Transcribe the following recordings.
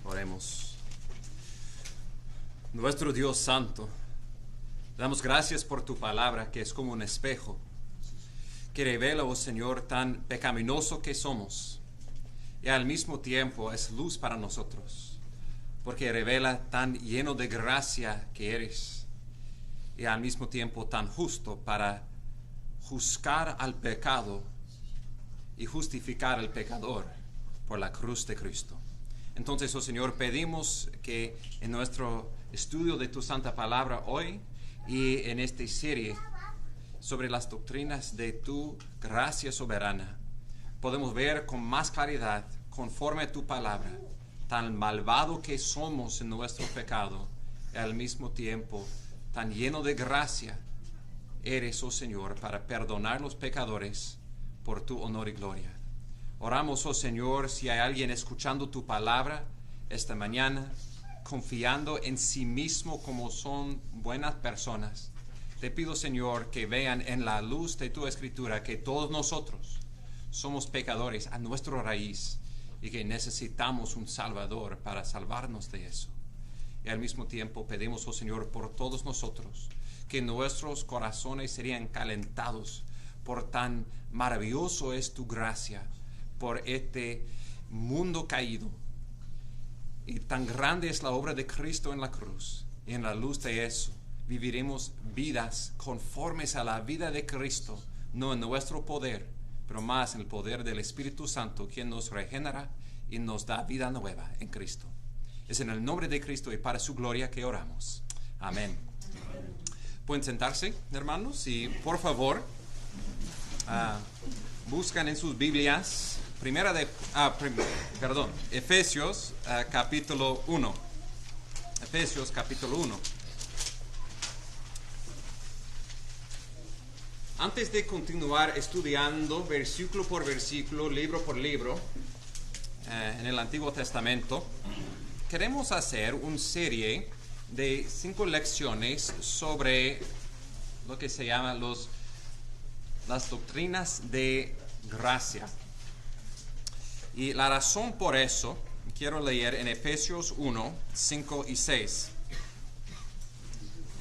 Oremos. Nuestro Dios Santo, damos gracias por tu palabra, que es como un espejo, que revela, oh Señor, tan pecaminoso que somos, y al mismo tiempo es luz para nosotros, porque revela tan lleno de gracia que eres, y al mismo tiempo tan justo para juzgar al pecado y justificar al pecador por la cruz de Cristo. Entonces, oh Señor, pedimos que en nuestro estudio de tu santa palabra hoy y en esta serie sobre las doctrinas de tu gracia soberana, podemos ver con más claridad, conforme a tu palabra, tan malvado que somos en nuestro pecado y al mismo tiempo tan lleno de gracia eres, oh Señor, para perdonar los pecadores por tu honor y gloria. Oramos, oh Señor, si hay alguien escuchando tu palabra esta mañana, confiando en sí mismo como son buenas personas, te pido, Señor, que vean en la luz de tu escritura que todos nosotros somos pecadores a nuestra raíz y que necesitamos un Salvador para salvarnos de eso. Y al mismo tiempo pedimos, oh Señor, por todos nosotros, que nuestros corazones serían calentados por tan maravilloso es tu gracia, por este mundo caído, y tan grande es la obra de Cristo en la cruz. Y en la luz de eso viviremos vidas conformes a la vida de Cristo, no en nuestro poder, pero más en el poder del Espíritu Santo, quien nos regenera y nos da vida nueva en Cristo. Es en el nombre de Cristo y para su gloria que oramos. Amén. Pueden sentarse, hermanos, y por favor buscan en sus Biblias Efesios capítulo 1. Efesios capítulo 1. Antes de continuar estudiando versículo por versículo, libro por libro, en el Antiguo Testamento, queremos hacer una serie de 5 lecciones sobre lo que se llama las doctrinas de gracia. Y la razón por eso, quiero leer en Efesios 1, 5 y 6.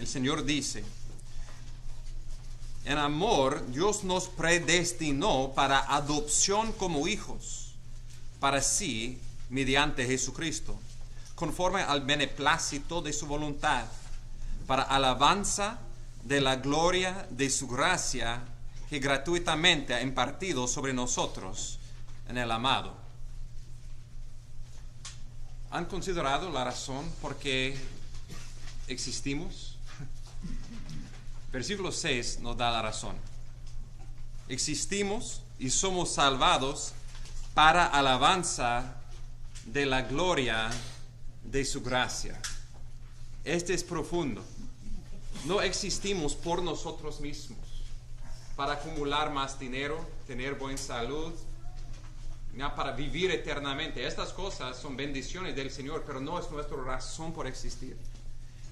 El Señor dice: en amor, Dios nos predestinó para adopción como hijos, para sí, mediante Jesucristo, conforme al beneplácito de su voluntad, para alabanza de la gloria de su gracia, que gratuitamente ha impartido sobre nosotros en el amado. ¿Han considerado la razón por qué existimos? Versículo 6 nos da la razón. Existimos y somos salvados para alabanza de la gloria de su gracia. Este es profundo. No existimos por nosotros mismos, para acumular más dinero, tener buena salud, para vivir eternamente. Estas cosas son bendiciones del Señor, pero no es nuestra razón por existir.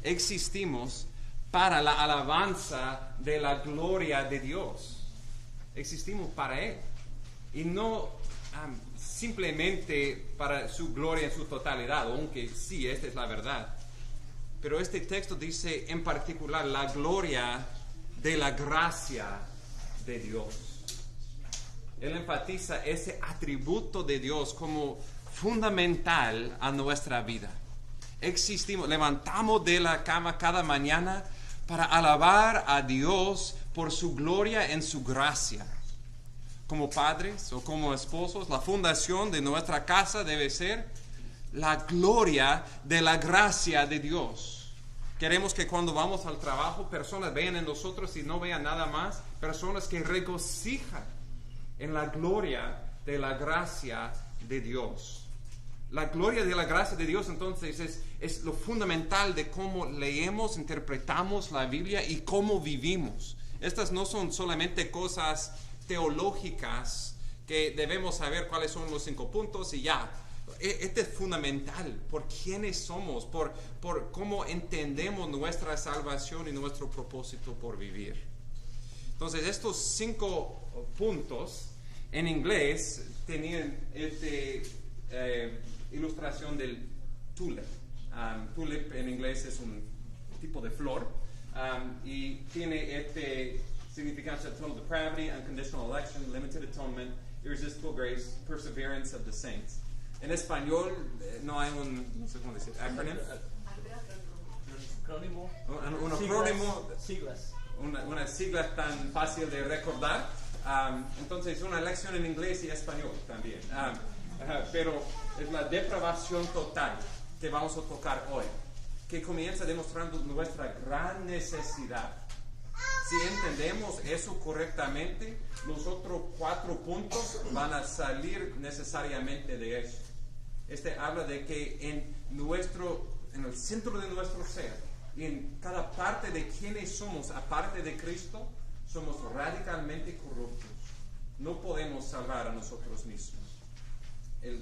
Existimos para la alabanza de la gloria de Dios. Existimos para Él. Y no simplemente para su gloria en su totalidad, aunque sí, esta es la verdad. Pero este texto dice en particular la gloria de la gracia de Dios. Él enfatiza ese atributo de Dios como fundamental a nuestra vida. Existimos, levantamos de la cama cada mañana para alabar a Dios por su gloria en su gracia. Como padres o como esposos, la fundación de nuestra casa debe ser la gloria de la gracia de Dios. Queremos que cuando vamos al trabajo, personas vean en nosotros y no vean nada más, personas que regocijan en la gloria de la gracia de Dios. La gloria de la gracia de Dios entonces es lo fundamental de cómo leemos, interpretamos la Biblia y cómo vivimos. Estas no son solamente cosas teológicas que debemos saber cuáles son los 5 puntos y ya. Este es fundamental por quiénes somos, por cómo entendemos nuestra salvación y nuestro propósito por vivir. Entonces, estos 5 puntos en inglés tenían esta ilustración del tulip. Tulip en inglés es un tipo de flor y tiene este significado: total depravity, unconditional election, limited atonement, irresistible grace, perseverance of the saints. En español no hay no sé cómo decir, acronym. Un acrónimo. Siglas. Una sigla tan fácil de recordar. Entonces, una lección en inglés y español también. Pero es la depravación total que vamos a tocar hoy, que comienza demostrando nuestra gran necesidad. Si entendemos eso correctamente, los otros 4 puntos van a salir necesariamente de eso. Habla de que en el centro de nuestro ser, y en cada parte de quienes somos, aparte de Cristo, somos radicalmente corruptos. No podemos salvar a nosotros mismos.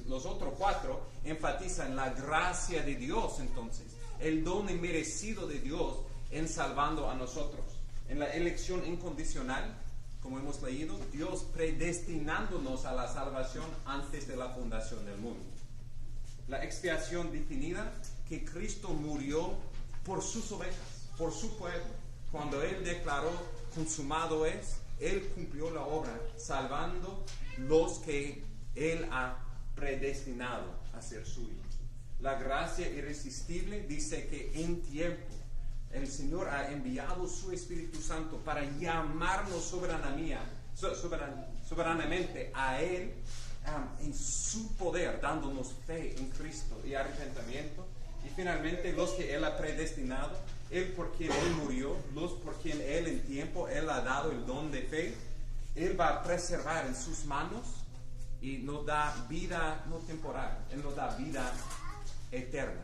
Los otros 4 enfatizan la gracia de Dios, entonces, el don inmerecido de Dios en salvando a nosotros. En la elección incondicional, como hemos leído, Dios predestinándonos a la salvación antes de la fundación del mundo. La expiación definida, que Cristo murió por sus ovejas, por su pueblo. Cuando Él declaró consumado es, Él cumplió la obra, salvando los que Él ha predestinado a ser suyos. La gracia irresistible dice que en tiempo el Señor ha enviado su Espíritu Santo para llamarnos soberanamente a Él en su poder, dándonos fe en Cristo y arrepentimiento. Y finalmente los que Él ha predestinado, Él por quien Él murió, los por quien Él en tiempo, Él ha dado el don de fe, Él va a preservar en sus manos y nos da vida no temporal, Él nos da vida eterna.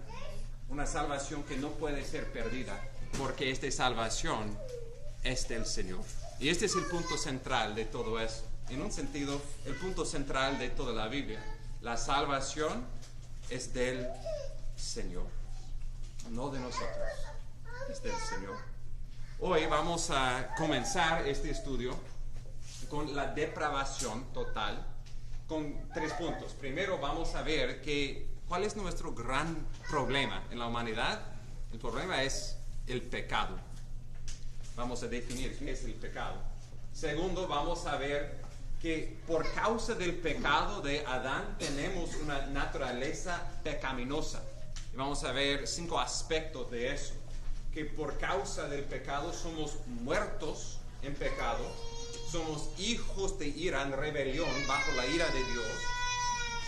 Una salvación que no puede ser perdida, porque esta salvación es del Señor. Y este es el punto central de todo eso. En un sentido, el punto central de toda la Biblia. La salvación es del Señor, no de nosotros, es del Señor. Hoy vamos a comenzar este estudio con la depravación total, con 3 puntos. Primero vamos a ver cuál es nuestro gran problema en la humanidad. El problema es el pecado. Vamos a definir qué es el pecado. Segundo, vamos a ver que por causa del pecado de Adán tenemos una naturaleza pecaminosa. Y vamos a ver 5 aspectos de eso. Que por causa del pecado somos muertos en pecado, somos hijos de ira en rebelión bajo la ira de Dios,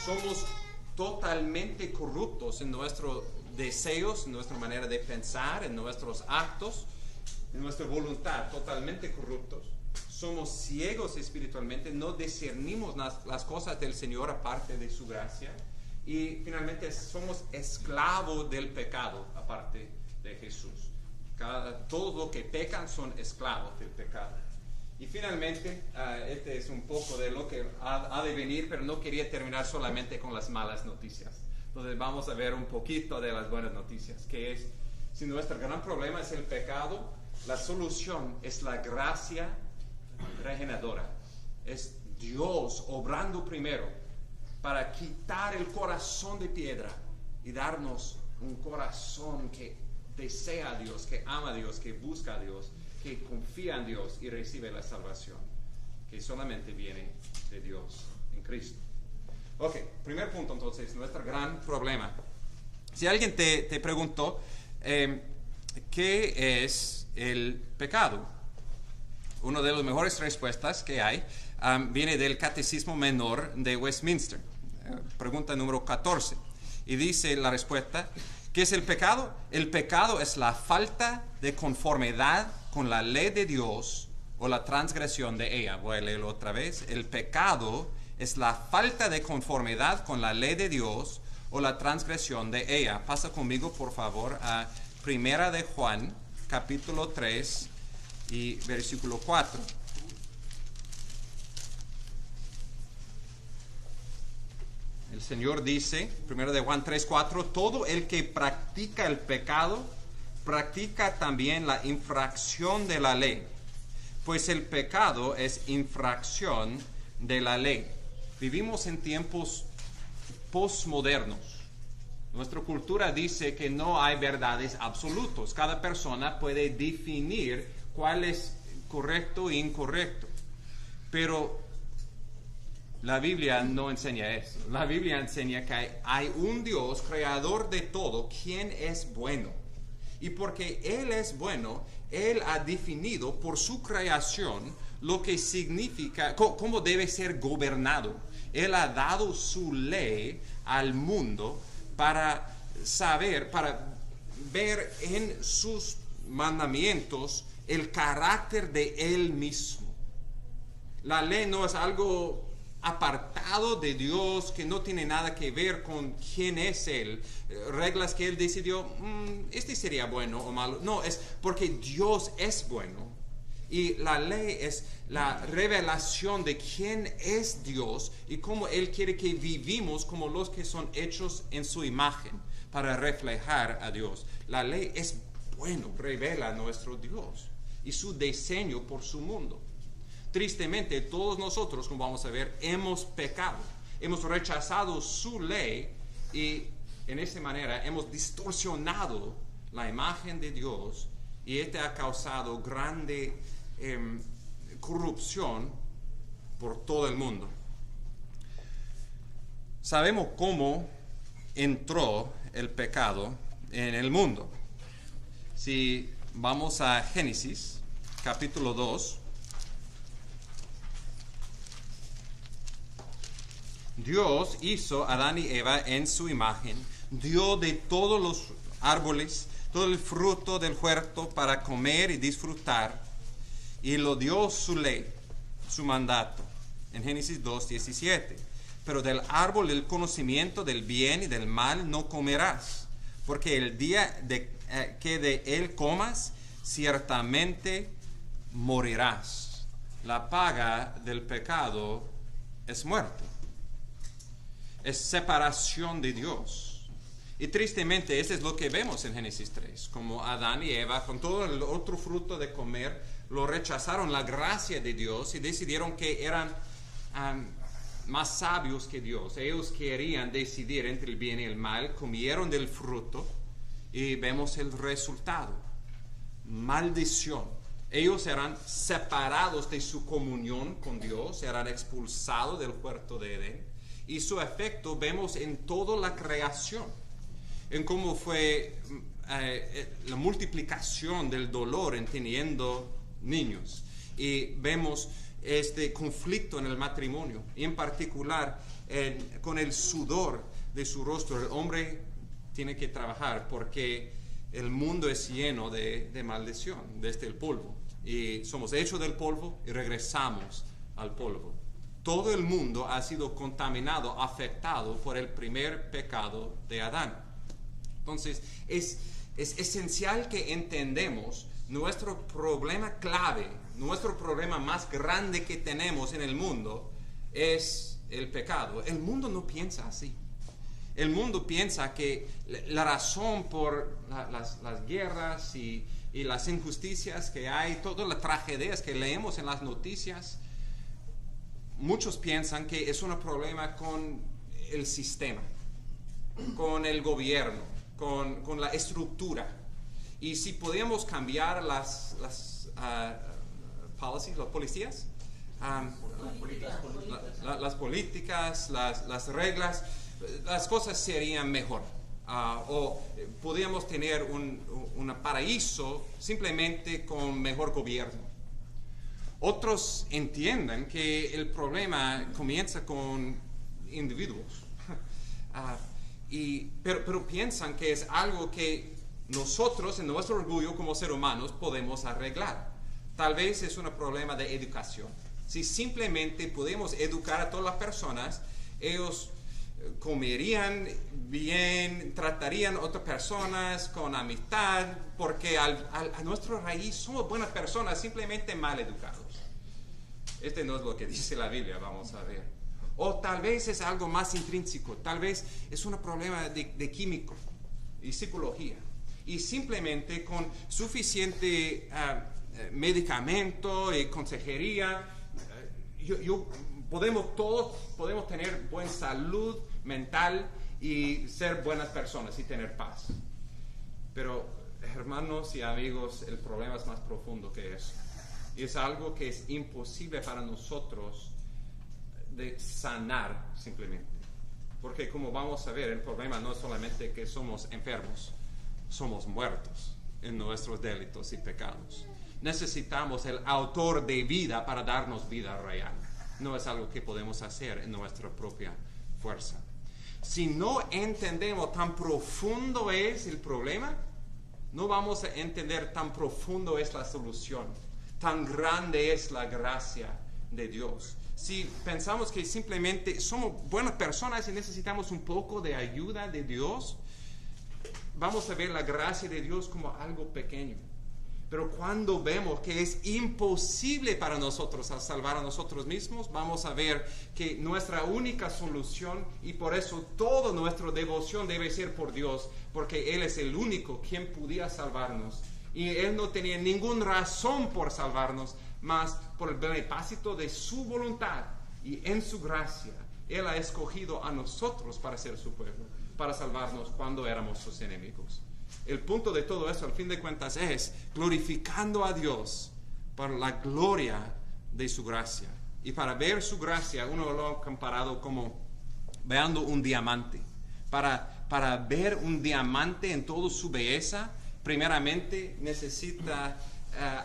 somos totalmente corruptos en nuestros deseos, en nuestra manera de pensar, en nuestros actos, en nuestra voluntad, totalmente corruptos. Somos ciegos espiritualmente, no discernimos las cosas del Señor aparte de su gracia. Y finalmente somos esclavos del pecado aparte de Jesús. Todos los que pecan son esclavos del pecado. Y finalmente, este es un poco de lo que ha de venir, pero no quería terminar solamente con las malas noticias. Entonces vamos a ver un poquito de las buenas noticias, que es, si nuestro gran problema es el pecado, la solución es la gracia regeneradora. Es Dios obrando primero para quitar el corazón de piedra y darnos un corazón que desea a Dios, que ama a Dios, que busca a Dios, que confía en Dios y recibe la salvación, que solamente viene de Dios en Cristo. Ok, primer punto entonces, nuestro gran problema. Si alguien te preguntó, ¿qué es el pecado? Una de las mejores respuestas que hay viene del Catecismo Menor de Westminster, pregunta número 14, y dice la respuesta: ¿qué es el pecado? El pecado es la falta de conformidad con la ley de Dios o la transgresión de ella. Voy a leerlo otra vez. El pecado es la falta de conformidad con la ley de Dios o la transgresión de ella. Pasa conmigo, por favor, a Primera de Juan, capítulo 3 y versículo 4. El Señor dice, 1 de Juan 3:4, todo el que practica el pecado, practica también la infracción de la ley, pues el pecado es infracción de la ley. Vivimos en tiempos postmodernos. Nuestra cultura dice que no hay verdades absolutas. Cada persona puede definir cuál es correcto e incorrecto. Pero la Biblia no enseña eso. La Biblia enseña que hay un Dios creador de todo, quien es bueno. Y porque Él es bueno, Él ha definido por su creación lo que significa, cómo debe ser gobernado. Él ha dado su ley al mundo para saber, para ver en sus mandamientos el carácter de Él mismo. La ley no es algo apartado de Dios, que no tiene nada que ver con quién es Él, reglas que Él decidió, este sería bueno o malo. No, es porque Dios es bueno. Y la ley es la revelación de quién es Dios y cómo Él quiere que vivimos como los que son hechos en su imagen para reflejar a Dios. La ley es bueno, revela a nuestro Dios y su diseño por su mundo. Tristemente, todos nosotros, como vamos a ver, hemos pecado. Hemos rechazado su ley y en esta manera hemos distorsionado la imagen de Dios y este ha causado grande corrupción por todo el mundo. Sabemos cómo entró el pecado en el mundo. Si vamos a Génesis, capítulo 2, Dios hizo a Adán y Eva en su imagen, dio de todos los árboles, todo el fruto del huerto para comer y disfrutar, y lo dio su ley, su mandato, en Génesis 2:17. Pero del árbol del conocimiento del bien y del mal no comerás, porque el día que de él comas, ciertamente morirás. La paga del pecado es muerte. Es separación de Dios. Y tristemente, eso es lo que vemos en Génesis 3. Como Adán y Eva, con todo el otro fruto de comer, lo rechazaron la gracia de Dios y decidieron que eran más sabios que Dios. Ellos querían decidir entre el bien y el mal, comieron del fruto y vemos el resultado. Maldición. Ellos eran separados de su comunión con Dios, eran expulsados del huerto de Edén. Y su efecto vemos en toda la creación, en cómo fue la multiplicación del dolor en teniendo niños. Y vemos este conflicto en el matrimonio, y en particular con el sudor de su rostro. El hombre tiene que trabajar porque el mundo es lleno de maldición, desde el polvo. Y somos hechos del polvo y regresamos al polvo. Todo el mundo ha sido contaminado, afectado por el primer pecado de Adán. Entonces, es esencial que entendamos nuestro problema clave, nuestro problema más grande que tenemos en el mundo es el pecado. El mundo no piensa así. El mundo piensa que la razón por las guerras y las injusticias que hay, todas las tragedias que leemos en las noticias, muchos piensan que es un problema con el sistema, con el gobierno, con la estructura. Y si podemos cambiar las policies, las policías, las políticas, las reglas, las cosas serían mejor. O podríamos tener un paraíso simplemente con mejor gobierno. Otros entienden que el problema comienza con individuos, pero piensan que es algo que nosotros, en nuestro orgullo como seres humanos, podemos arreglar. Tal vez es un problema de educación. Si simplemente podemos educar a todas las personas, ellos comerían bien, tratarían a otras personas con amistad, porque a nuestra raíz somos buenas personas, simplemente mal educados. Este no es lo que dice la Biblia, vamos a ver. O tal vez es algo más intrínseco, tal vez es un problema de químico y psicología. Y simplemente con suficiente medicamento y consejería, todos podemos tener buena salud mental y ser buenas personas y tener paz. Pero, hermanos y amigos, el problema es más profundo que eso. Y es algo que es imposible para nosotros de sanar simplemente. Porque como vamos a ver, el problema no es solamente que somos enfermos, somos muertos en nuestros delitos y pecados. Necesitamos el autor de vida para darnos vida real. No es algo que podemos hacer en nuestra propia fuerza. Si no entendemos tan profundo es el problema, no vamos a entender tan profundo es la solución, tan grande es la gracia de Dios. Si pensamos que simplemente somos buenas personas y necesitamos un poco de ayuda de Dios, vamos a ver la gracia de Dios como algo pequeño. Pero cuando vemos que es imposible para nosotros salvar a nosotros mismos, vamos a ver que nuestra única solución, y por eso toda nuestra devoción debe ser por Dios, porque Él es el único quien podía salvarnos. Y Él no tenía ninguna razón por salvarnos, más por el beneplácito de su voluntad y en su gracia. Él ha escogido a nosotros para ser su pueblo, para salvarnos cuando éramos sus enemigos. El punto de todo eso, al fin de cuentas, es glorificando a Dios por la gloria de su gracia. Y para ver su gracia, uno lo ha comparado como viendo un diamante. Para ver un diamante en toda su belleza, primeramente necesita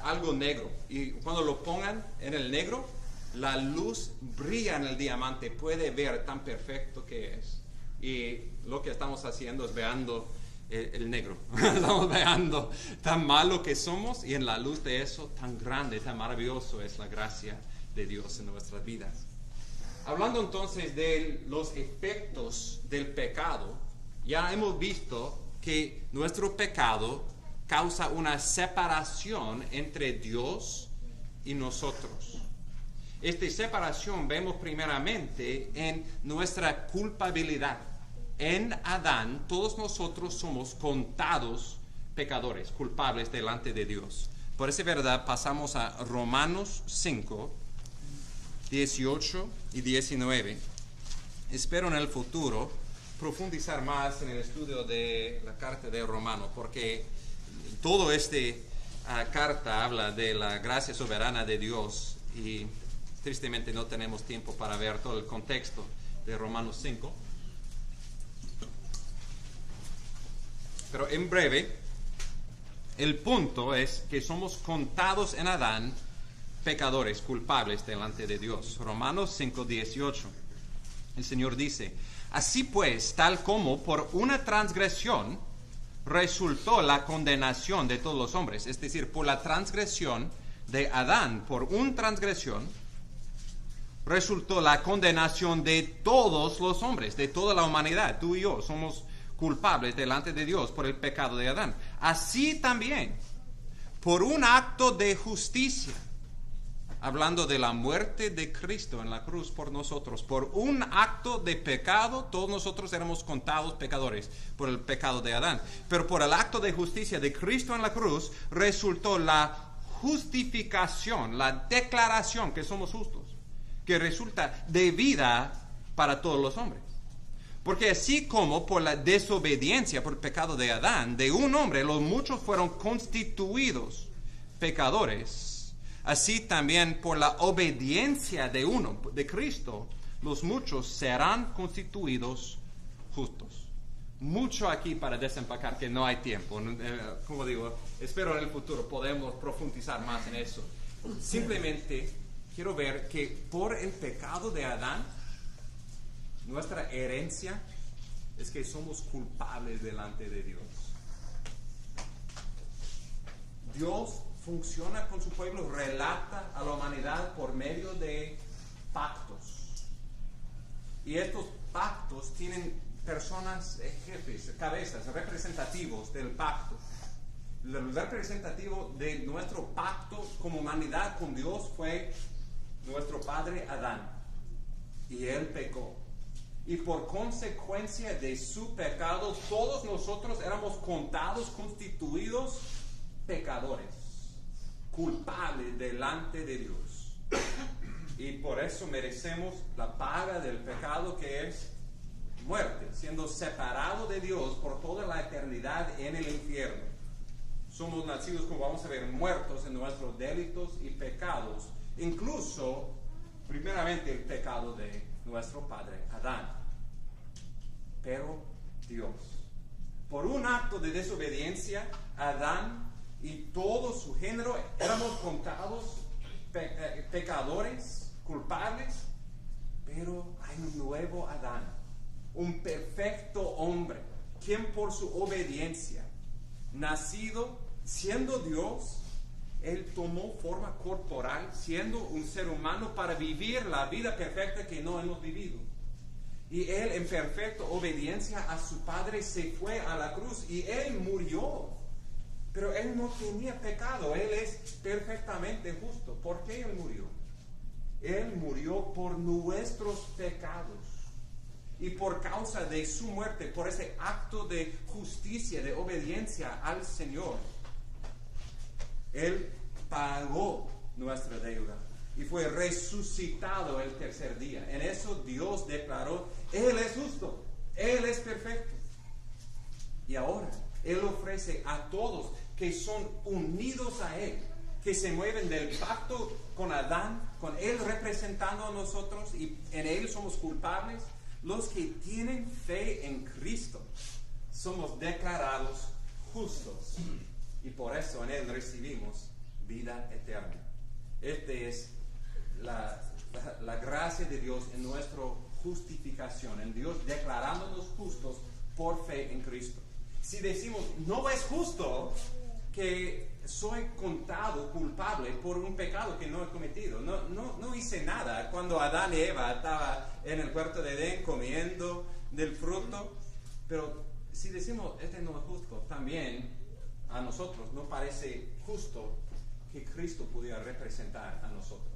algo negro. Y cuando lo pongan en el negro, la luz brilla en el diamante, puede ver tan perfecto que es. Y lo que estamos haciendo es viendo el negro. Estamos viendo tan malo que somos, y en la luz de eso, tan grande, tan maravilloso es la gracia de Dios en nuestras vidas. Hablando entonces de los efectos del pecado, ya hemos visto que nuestro pecado causa una separación entre Dios y nosotros. Esta separación vemos primeramente en nuestra culpabilidad. En Adán, todos nosotros somos contados pecadores, culpables delante de Dios. Por esa verdad, pasamos a Romanos 5, 18 y 19. Espero en el futuro profundizar más en el estudio de la carta de Romanos, porque todo carta habla de la gracia soberana de Dios, y tristemente no tenemos tiempo para ver todo el contexto de Romanos 5. Pero en breve, el punto es que somos contados en Adán pecadores, culpables delante de Dios. Romanos 5:18. El Señor dice: así pues, tal como por una transgresión resultó la condenación de todos los hombres, es decir, por la transgresión de Adán, por una transgresión, resultó la condenación de todos los hombres, de toda la humanidad. Tú y yo somos culpables delante de Dios por el pecado de Adán. Así también, por un acto de justicia, hablando de la muerte de Cristo en la cruz por nosotros, por un acto de pecado, todos nosotros éramos contados pecadores por el pecado de Adán. Pero por el acto de justicia de Cristo en la cruz, resultó la justificación, la declaración que somos justos, que resulta de vida para todos los hombres. Porque así como por la desobediencia, por el pecado de Adán, de un hombre, los muchos fueron constituidos pecadores, así también por la obediencia de uno, de Cristo, los muchos serán constituidos justos. Mucho aquí para desempacar, que no hay tiempo. Como digo, espero en el futuro podemos profundizar más en eso. Simplemente quiero ver que por el pecado de Adán, nuestra herencia es que somos culpables delante de Dios. Dios funciona con su pueblo, relata a la humanidad por medio de pactos. Y estos pactos tienen personas, jefes, cabezas, representativos del pacto. El representativo de nuestro pacto como humanidad con Dios fue nuestro padre Adán. Y él pecó. Y por consecuencia de su pecado, todos nosotros éramos contados, constituidos pecadores, culpables delante de Dios. Y por eso merecemos la paga del pecado, que es muerte, siendo separado de Dios por toda la eternidad en el infierno. Somos nacidos, como vamos a ver, muertos en nuestros delitos y pecados, incluso, primeramente, el pecado de nuestro padre Adán. Pero Dios, por un acto de desobediencia, Adán y todo su género éramos contados pecadores, culpables, pero hay un nuevo Adán, un perfecto hombre, quien por su obediencia, nacido siendo Dios, Él tomó forma corporal, siendo un ser humano para vivir la vida perfecta que no hemos vivido. Y Él, en perfecta obediencia a su Padre, se fue a la cruz y Él murió. Pero Él no tenía pecado, Él es perfectamente justo. ¿Por qué Él murió? Él murió por nuestros pecados. Y por causa de su muerte, por ese acto de justicia, de obediencia al Señor, Él pagó nuestra deuda y fue resucitado el tercer día. En eso Dios declaró, Él es justo, Él es perfecto. Y ahora Él ofrece a todos que son unidos a Él, que se mueven del pacto con Adán, con Él representando a nosotros y en Él somos culpables. Los que tienen fe en Cristo somos declarados justos y por eso en Él recibimos vida eterna. Esta es la gracia de Dios en nuestra justificación, en Dios declarándonos justos por fe en Cristo. Si decimos, no es justo que soy contado culpable por un pecado que no he cometido, no hice nada cuando Adán y Eva estaban en el huerto de Edén comiendo del fruto, pero si decimos, este no es justo, también a nosotros no parece justo que Cristo pudiera representar a nosotros,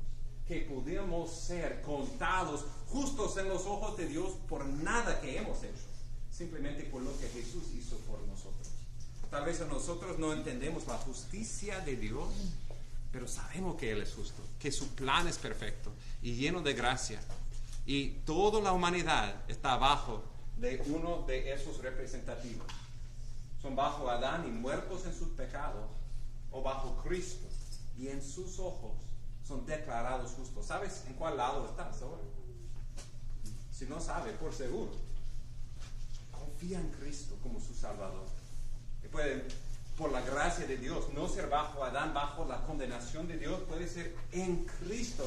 que pudiéramos ser contados justos en los ojos de Dios por nada que hemos hecho, simplemente por lo que Jesús hizo por nosotros. Tal vez nosotros no entendemos la justicia de Dios, pero sabemos que Él es justo, que su plan es perfecto y lleno de gracia. Y toda la humanidad está abajo de uno de esos representativos. Son bajo Adán y muertos en sus pecados, o bajo Cristo, y en sus ojos son declarados justos. ¿Sabes en cuál lado estás ahora? Si no sabes, por seguro, confía en Cristo como su Salvador. Y puede, por la gracia de Dios, no ser bajo Adán, bajo la condenación de Dios, puede ser en Cristo,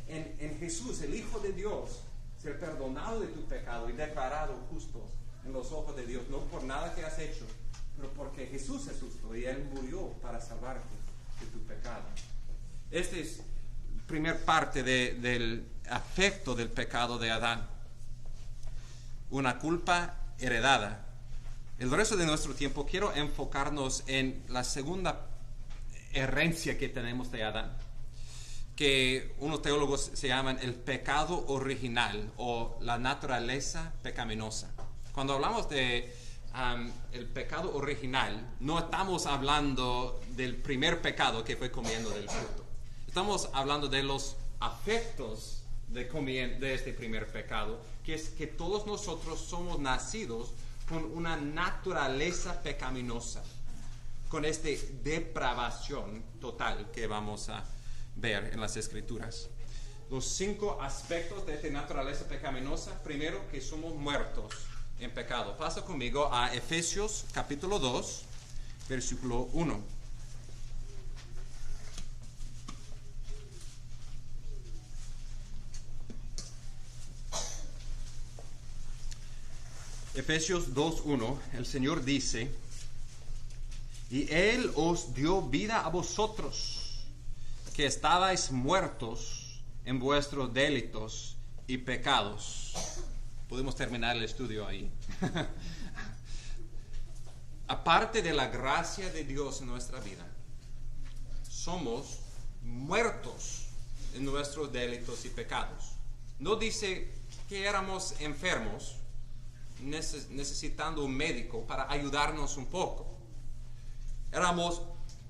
en Jesús, el Hijo de Dios, ser perdonado de tu pecado y declarado justo en los ojos de Dios, no por nada que has hecho, pero porque Jesús es justo y Él murió para salvarte de tu pecado. Esta es la primera parte del afecto del pecado de Adán, una culpa heredada. El resto de nuestro tiempo quiero enfocarnos en la segunda herencia que tenemos de Adán, que unos teólogos se llaman el pecado original o la naturaleza pecaminosa. Cuando hablamos de el pecado original, no estamos hablando del primer pecado que fue comiendo del fruto. Estamos hablando de los afectos de este primer pecado, que es que todos nosotros somos nacidos con una naturaleza pecaminosa, con esta depravación total que vamos a ver en las Escrituras. Los 5 aspectos de esta naturaleza pecaminosa. Primero, que somos muertos en pecado. Pasa conmigo a Efesios capítulo 2, versículo 1. Efesios 2:1, el Señor dice, y Él os dio vida a vosotros, que estabais muertos en vuestros delitos y pecados. Podemos terminar el estudio ahí. Aparte de la gracia de Dios en nuestra vida, somos muertos en nuestros delitos y pecados. No dice que éramos enfermos, necesitando un médico para ayudarnos un poco. Éramos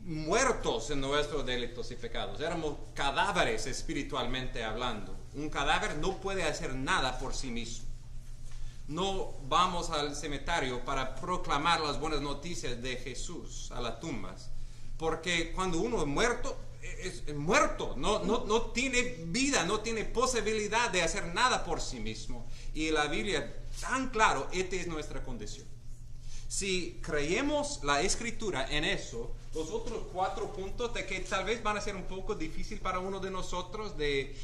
muertos en nuestros delitos y pecados. Éramos cadáveres espiritualmente hablando. Un cadáver no puede hacer nada por sí mismo. no vamos al cementerio para proclamar las buenas noticias de Jesús a las tumbas. Porque cuando uno es muerto, no tiene vida, no tiene posibilidad de hacer nada por sí mismo. Y la Biblia, tan claro, esta es nuestra condición. Si creemos la Escritura en eso, los otros 4 puntos de que tal vez van a ser un poco difícil para uno de nosotros de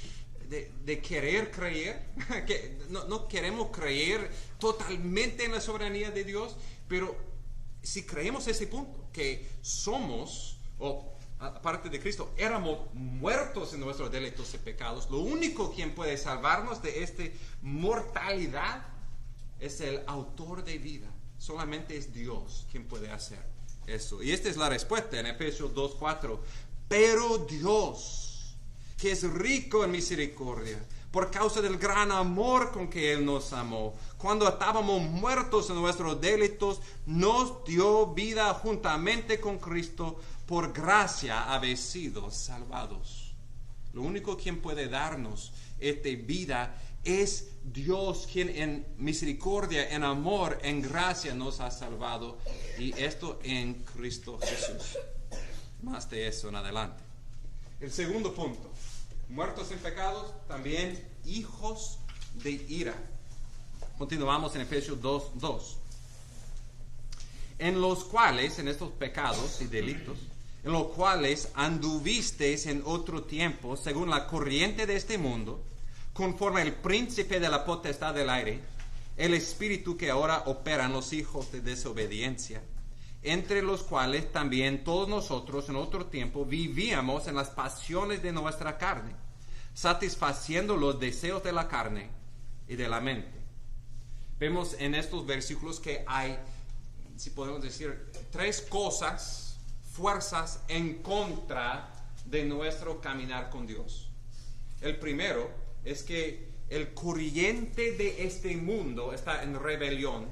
querer creer, que no queremos creer totalmente en la soberanía de Dios, pero si creemos ese punto, que somos, o aparte de Cristo, éramos muertos en nuestros delitos y pecados, lo único quien puede salvarnos de esta mortalidad es el autor de vida. Solamente es Dios quien puede hacer eso. Y esta es la respuesta en Efesios 2:4. Pero Dios, que es rico en misericordia, por causa del gran amor con que Él nos amó, cuando estábamos muertos en nuestros delitos, nos dio vida juntamente con Cristo. Por gracia habéis sido salvados. Lo único quien puede darnos esta vida es Dios, quien en misericordia, en amor, en gracia nos ha salvado, y esto en Cristo Jesús. Más de eso en adelante. El segundo punto: muertos en pecados, también hijos de ira. Continuamos en Efesios 2:2. En los cuales, en estos pecados y delitos, en los cuales anduvisteis en otro tiempo, según la corriente de este mundo, conforme el príncipe de la potestad del aire, el espíritu que ahora opera en los hijos de desobediencia, entre los cuales también todos nosotros en otro tiempo vivíamos en las pasiones de nuestra carne, satisfaciendo los deseos de la carne y de la mente. Vemos en estos versículos que hay, si podemos decir, 3 fuerzas en contra de nuestro caminar con Dios. El primero es que el corriente de este mundo está en rebelión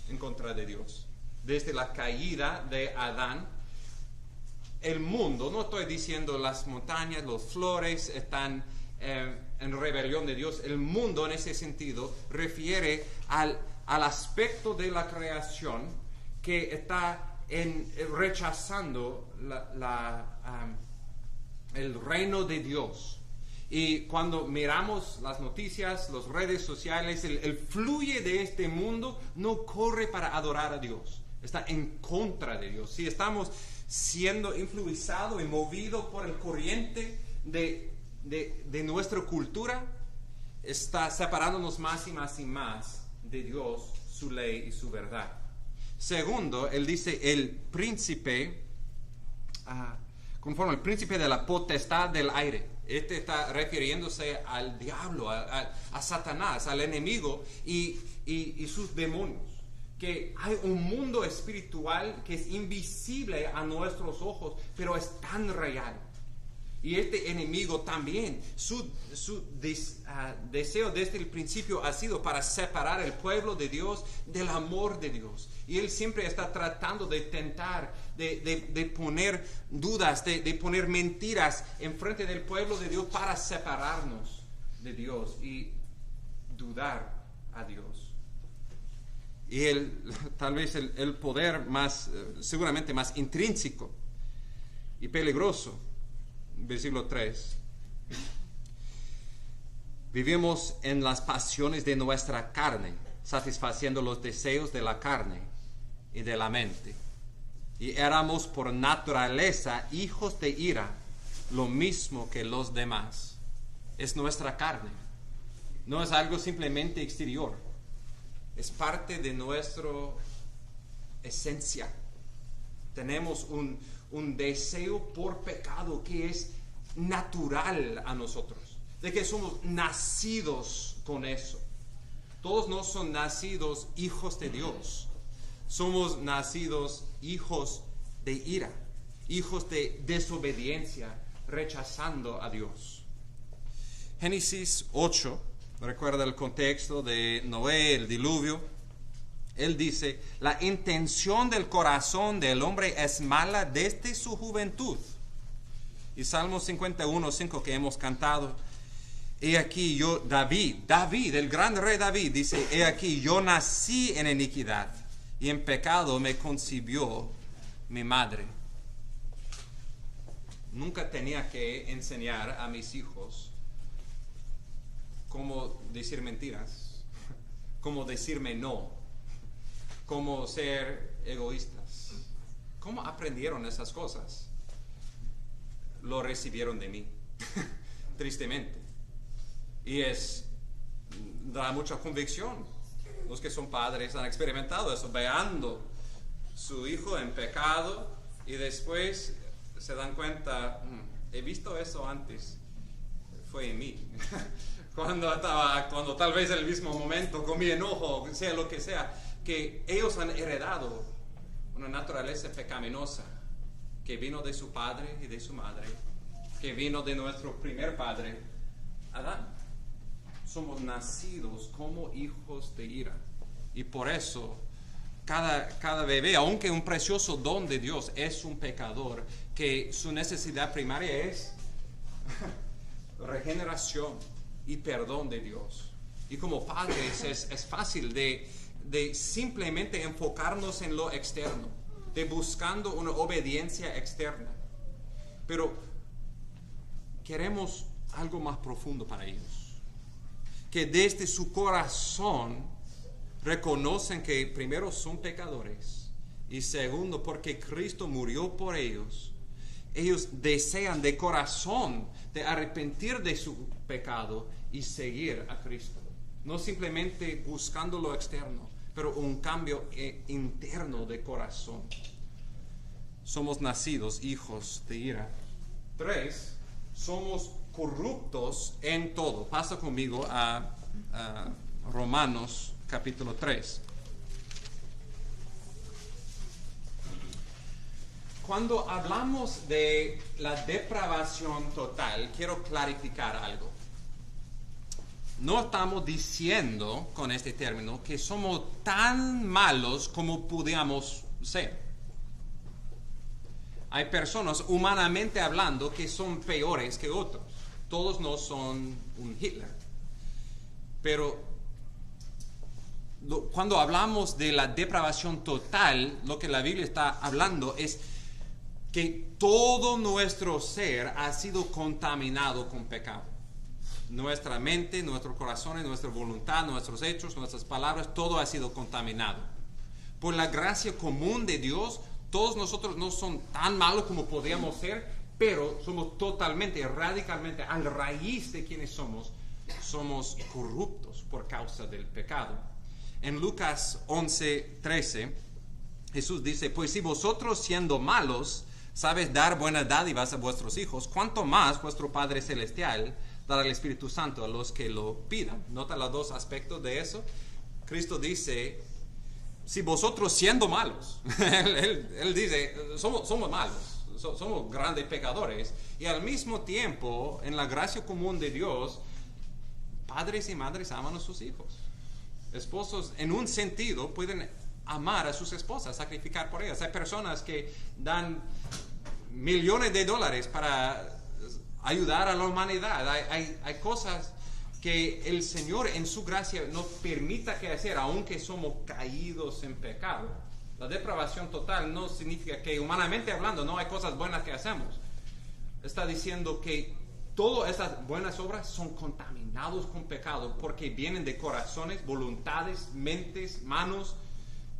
en contra de Dios. Desde la caída de Adán, el mundo, no estoy diciendo las montañas, las flores están en rebelión de Dios. El mundo en ese sentido refiere al aspecto de la creación que está rechazando el reino de Dios. Y cuando miramos las noticias, las redes sociales, el fluye de este mundo no corre para adorar a Dios, está en contra de Dios. Si estamos siendo influenciados y movidos por el corriente de nuestra cultura, está separándonos más y más y más de Dios, su ley y su verdad. Segundo, él dice el príncipe, conforme el príncipe de la potestad del aire. Este está refiriéndose al diablo, a Satanás, al enemigo y sus demonios. Que hay un mundo espiritual que es invisible a nuestros ojos, pero es tan real. Y este enemigo también, su deseo desde el principio ha sido para separar el pueblo de Dios del amor de Dios. Y él siempre está tratando de tentar, de poner dudas, de poner mentiras enfrente del pueblo de Dios para separarnos de Dios y dudar a Dios. Y tal vez el poder más, seguramente más intrínseco y peligroso. Versículo 3. Vivimos en las pasiones de nuestra carne, satisfaciendo los deseos de la carne y de la mente. Y éramos por naturaleza hijos de ira, lo mismo que los demás. Es nuestra carne. No es algo simplemente exterior. Es parte de nuestra esencia. Tenemos un deseo por pecado que es natural a nosotros, de que somos nacidos con eso. Todos no son nacidos hijos de Dios, somos nacidos hijos de ira, hijos de desobediencia, rechazando a Dios. Génesis 8, recuerda el contexto de Noé, el diluvio. Él dice, la intención del corazón del hombre es mala desde su juventud. Y Salmo 51:5 que hemos cantado, he aquí yo, David, el gran rey David, dice, he aquí yo nací en iniquidad y en pecado me concibió mi madre. Nunca tenía que enseñar a mis hijos cómo decir mentiras, cómo decirme no, cómo ser egoístas. ¿Cómo aprendieron esas cosas? Lo recibieron de mí, tristemente. Y da mucha convicción. Los que son padres han experimentado eso, veando su hijo en pecado y después se dan cuenta, he visto eso antes, fue en mí. Cuando tal vez en el mismo momento, con mi enojo, sea lo que sea, que ellos han heredado una naturaleza pecaminosa que vino de su padre y de su madre, que vino de nuestro primer padre, Adán. Somos nacidos como hijos de ira. Y por eso, cada bebé, aunque un precioso don de Dios, es un pecador, que su necesidad primaria es regeneración y perdón de Dios. Y como padres es fácil de simplemente enfocarnos en lo externo, de buscando una obediencia externa. Pero queremos algo más profundo para ellos. Que desde su corazón reconocen que primero son pecadores y segundo porque Cristo murió por ellos. Ellos desean de corazón de arrepentir de su pecado y seguir a Cristo. No simplemente buscando lo externo, pero un cambio interno de corazón. Somos nacidos hijos de ira. 3. Somos corruptos en todo. Pasa conmigo a Romanos capítulo 3. Cuando hablamos de la depravación total, quiero clarificar algo. No estamos diciendo con este término que somos tan malos como pudiéramos ser. Hay personas, humanamente hablando, que son peores que otros. Todos no son un Hitler. Pero cuando hablamos de la depravación total, lo que la Biblia está hablando es que todo nuestro ser ha sido contaminado con pecado. Nuestra mente, nuestro corazón, nuestra voluntad, nuestros hechos, nuestras palabras, todo ha sido contaminado. Por la gracia común de Dios, todos nosotros no son tan malos como podríamos ser, pero somos totalmente, radicalmente, a la raíz de quienes somos corruptos por causa del pecado. En Lucas 11:13, Jesús dice, pues si vosotros siendo malos sabes dar buenas dádivas a vuestros hijos, ¿cuánto más vuestro Padre Celestial dará el Espíritu Santo a los que lo pidan? ¿Nota los dos aspectos de eso? Cristo dice, si vosotros siendo malos, él dice, somos malos, somos grandes pecadores, y al mismo tiempo, en la gracia común de Dios, padres y madres aman a sus hijos. Esposos, en un sentido, pueden amar a sus esposas, sacrificar por ellas. Hay personas que dan millones de dólares para ayudar a la humanidad. Hay cosas que el Señor en su gracia nos permita que hacer, aunque somos caídos en pecado. La depravación total no significa que humanamente hablando no hay cosas buenas que hacemos. Está diciendo que todas esas buenas obras son contaminados con pecado porque vienen de corazones, voluntades, mentes, manos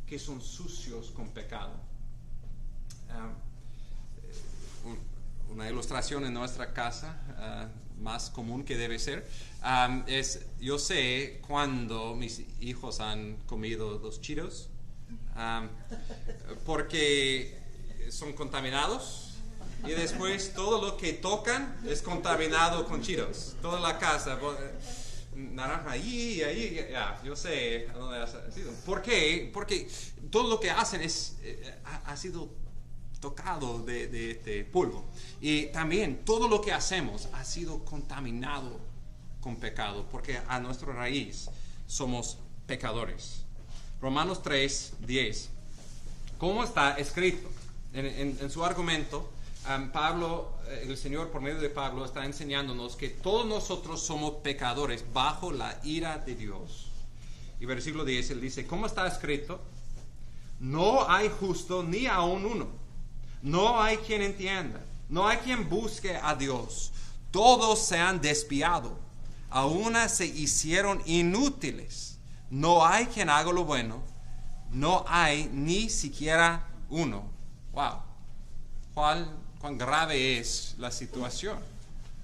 que son sucios con pecado. Una ilustración en nuestra casa, más común que debe ser, es, yo sé cuando mis hijos han comido los Cheetos, porque son contaminados y después todo lo que tocan es contaminado con Cheetos. Toda la casa, naranja ahí, ya, yo sé a dónde ha sido. ¿Por qué? Porque todo lo que hacen ha sido tocado de este polvo. Y también todo lo que hacemos ha sido contaminado con pecado, porque a nuestra raíz somos pecadores. Romanos 3:10. ¿Cómo está escrito? En su argumento, El Señor por medio de Pablo está enseñándonos que todos nosotros somos pecadores bajo la ira de Dios. Y versículo 10, él dice, ¿cómo está escrito? No hay justo ni aun uno. No hay quien entienda. No hay quien busque a Dios. Todos se han desviado. A una se hicieron inútiles. No hay quien haga lo bueno. No hay ni siquiera uno. Wow. Cuán grave es la situación.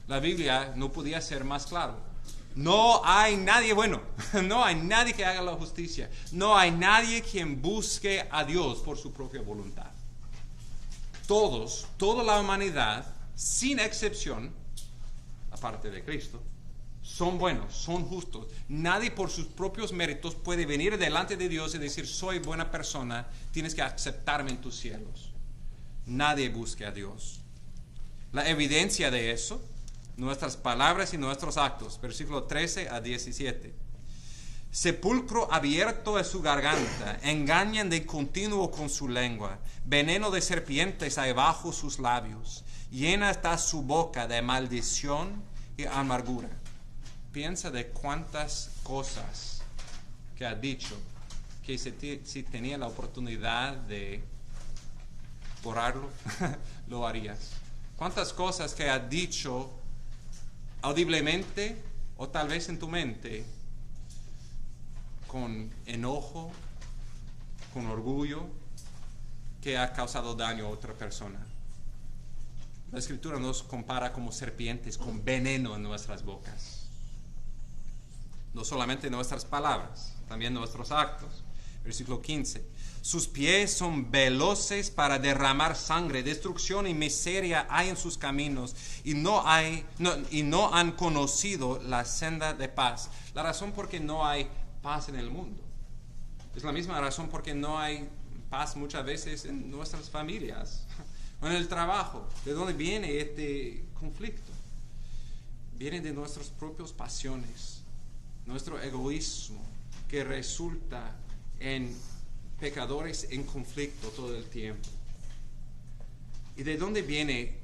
La Biblia no podía ser más claro. No hay nadie bueno. No hay nadie que haga la justicia. No hay nadie quien busque a Dios por su propia voluntad. Todos, toda la humanidad, sin excepción, aparte de Cristo, son buenos, son justos. Nadie por sus propios méritos puede venir delante de Dios y decir, soy buena persona, tienes que aceptarme en tus cielos. Nadie busca a Dios. La evidencia de eso, nuestras palabras y nuestros actos. Versículo 13 a 17. Sepulcro abierto es su garganta, engañan de continuo con su lengua, veneno de serpientes hay bajo sus labios, llena está su boca de maldición y amargura. Piensa de cuántas cosas que ha dicho, que si tenía la oportunidad de borrarlo, lo harías. Cuántas cosas que ha dicho audiblemente o tal vez en tu mente, con enojo, con orgullo, que ha causado daño a otra persona. La Escritura nos compara como serpientes con veneno en nuestras bocas. No solamente nuestras palabras, también nuestros actos. Versículo 15. Sus pies son veloces para derramar sangre, destrucción y miseria hay en sus caminos, y no han conocido la senda de paz. La razón por qué no hay paz en el mundo es la misma razón por qué no hay paz muchas veces en nuestras familias o en el trabajo. ¿De dónde viene este conflicto? Viene de nuestras propias pasiones, nuestro egoísmo, que resulta en pecadores en conflicto todo el tiempo. ¿Y de dónde vienen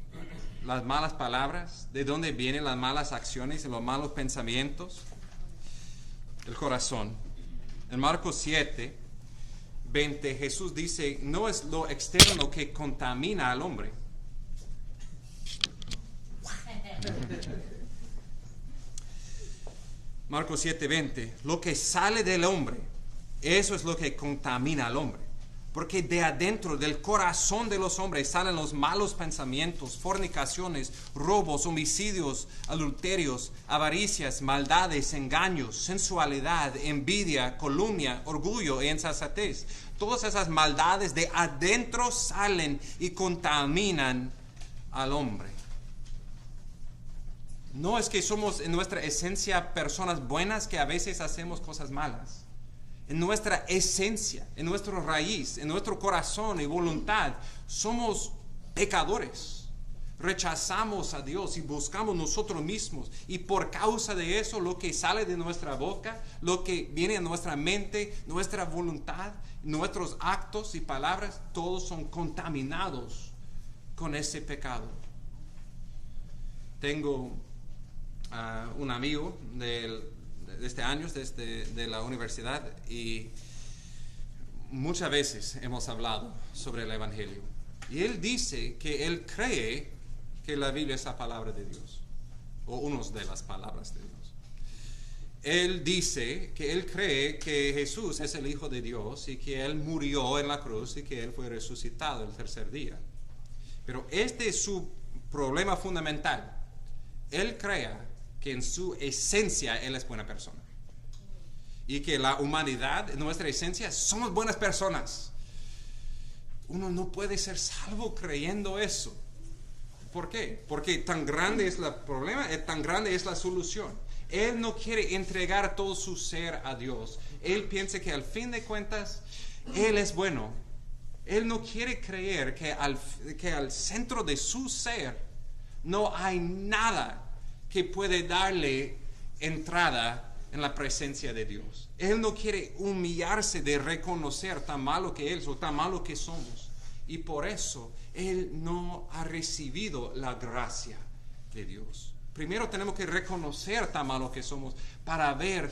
las malas palabras? ¿De dónde vienen las malas acciones y los malos pensamientos? El corazón. En Marcos 7, 20, Jesús dice, no es lo externo que contamina al hombre. Marcos 7, 20, lo que sale del hombre, eso es lo que contamina al hombre. Porque de adentro del corazón de los hombres salen los malos pensamientos, fornicaciones, robos, homicidios, adulterios, avaricias, maldades, engaños, sensualidad, envidia, calumnia, orgullo e insensatez. Todas esas maldades de adentro salen y contaminan al hombre. No es que somos en nuestra esencia personas buenas que a veces hacemos cosas malas. En nuestra esencia, en nuestra raíz, en nuestro corazón y voluntad, somos pecadores. Rechazamos a Dios y buscamos nosotros mismos. Y por causa de eso, lo que sale de nuestra boca, lo que viene a nuestra mente, nuestra voluntad, nuestros actos y palabras, todos son contaminados con ese pecado. Tengo un amigo de este año, de la universidad, y muchas veces hemos hablado sobre el Evangelio. Y él dice que él cree que la Biblia es la palabra de Dios, o una de las palabras de Dios. Él dice que él cree que Jesús es el Hijo de Dios y que Él murió en la cruz y que Él fue resucitado el tercer día. Pero este es su problema fundamental. Él cree que en su esencia Él es buena persona. Y que la humanidad, en nuestra esencia, somos buenas personas. Uno no puede ser salvo creyendo eso. ¿Por qué? Porque tan grande es el problema, tan grande es la solución. Él no quiere entregar todo su ser a Dios. Él piensa que al fin de cuentas, Él es bueno. Él no quiere creer que al centro de su ser no hay nada que puede darle entrada en la presencia de Dios. Él no quiere humillarse de reconocer tan malo que Él es o tan malo que somos y por eso él no ha recibido la gracia de Dios. Primero tenemos que reconocer tan malo que somos para ver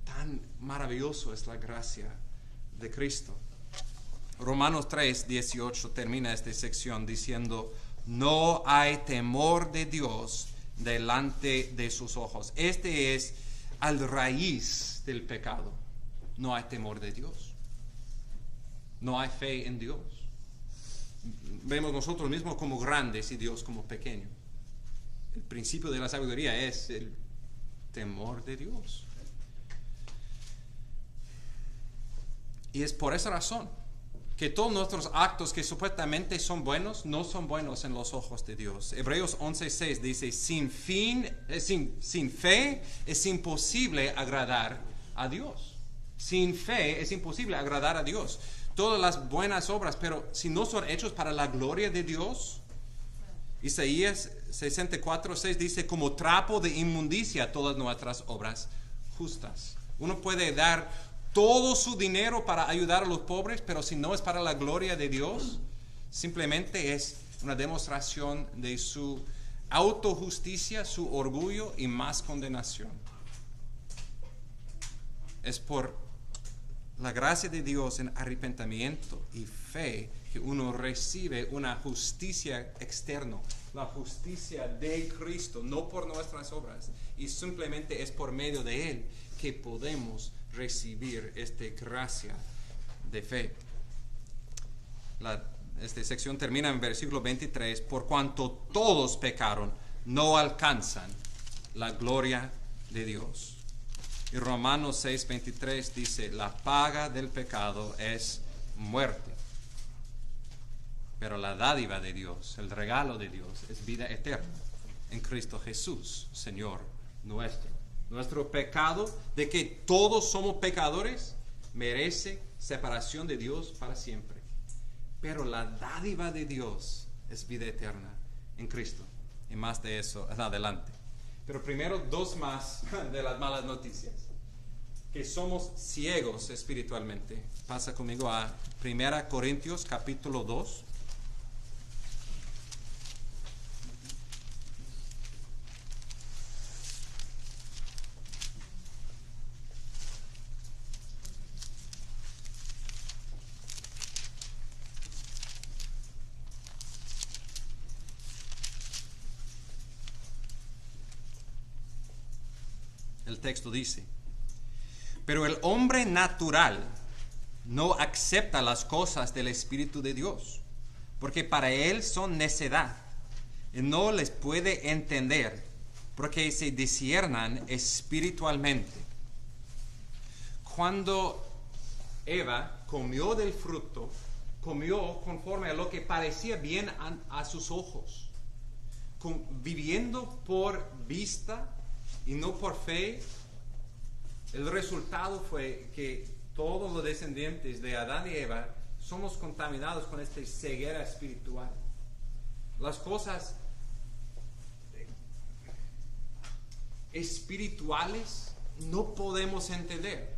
tan maravilloso es la gracia de Cristo. Romanos 3:18 termina esta sección diciendo: no hay temor de Dios delante de sus ojos. Este es al raíz del pecado. No hay temor de Dios. No hay fe en Dios. Vemos nosotros mismos como grandes y Dios como pequeño. El principio de la sabiduría es el temor de Dios. Y es por esa razón que todos nuestros actos que supuestamente son buenos, no son buenos en los ojos de Dios. Hebreos 11:6 dice: sin fe es imposible agradar a Dios. Sin fe es imposible agradar a Dios. Todas las buenas obras, pero si no son hechos para la gloria de Dios, Isaías 64:6 dice: como trapo de inmundicia todas nuestras obras justas. Uno puede dar todo su dinero para ayudar a los pobres, pero si no es para la gloria de Dios, simplemente es una demostración de su autojusticia, su orgullo y más condenación. Es por la gracia de Dios en arrepentimiento y fe que uno recibe una justicia externa, la justicia de Cristo, no por nuestras obras, y simplemente es por medio de Él que podemos recibir esta gracia de fe. Esta sección termina en versículo 23: por cuanto todos pecaron, no alcanzan la gloria de Dios. Y Romanos 6:23 dice: la paga del pecado es muerte, pero la dádiva de Dios, el regalo de Dios, es vida eterna en Cristo Jesús, Señor nuestro. Nuestro pecado, de que todos somos pecadores, merece separación de Dios para siempre. Pero la dádiva de Dios es vida eterna en Cristo. Y más de eso adelante. Pero primero, dos más de las malas noticias. Que somos ciegos espiritualmente. Pasa conmigo a 1 Corintios capítulo 2. El texto dice: pero el hombre natural no acepta las cosas del Espíritu de Dios, porque para él son necedad, y no les puede entender, porque se disciernan espiritualmente. Cuando Eva comió del fruto, comió conforme a lo que parecía bien a sus ojos, viviendo por vista y no por fe. El resultado fue que todos los descendientes de Adán y Eva somos contaminados con esta ceguera espiritual. Las cosas espirituales no podemos entender,